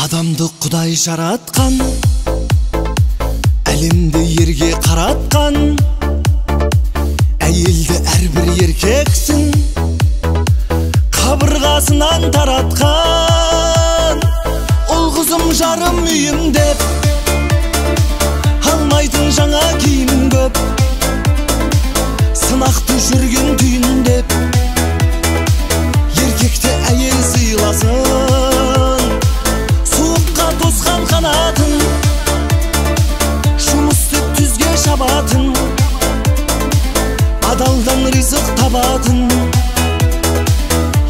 Адамды Құдай жаратқан, әлемді ерге қаратқан, әйелді әрбір еркексің қабырғасынан таратқан. Ол қызым жарым үйім деп алмайтын жаңа киім көп, сынақты жүрген түйін деп еркекті әйел сыйласын. Суыққа тосқан қанатын, жұмыс істеп түзге шабатын, адалдан ризық табатын,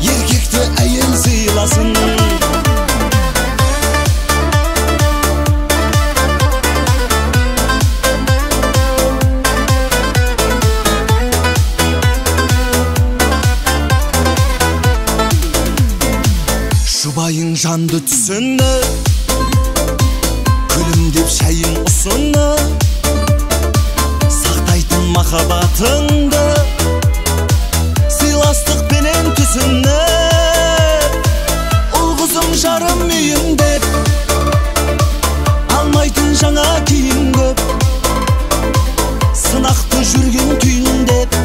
еркекті әйел сыйласын. Жұбайың жанды түсіні, күлімдеп шайын ұсыны, сақтайтын махаббатыңды сыйластықпенен түсіні. Ол қызым жарым үйім деп алмайтын жаңа киім көп, сынақты жүрген түйін деп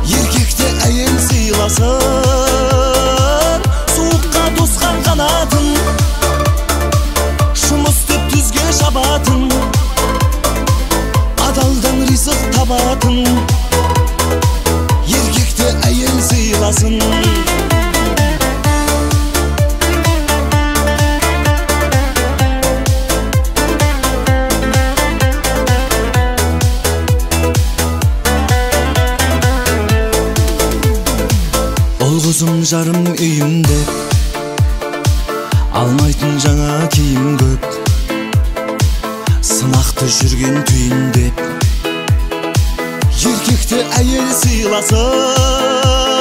еркекті әйел сыйласын. Қанатын, жұмыс істеп түзге шабатын, адалдан ризық табатын, еркекті әйел сыйласын. Ол қызым жарым үйім деп алмайтын жаңа киім көп, сынақты жүрген түйін деп еркекті әйел сыйласын.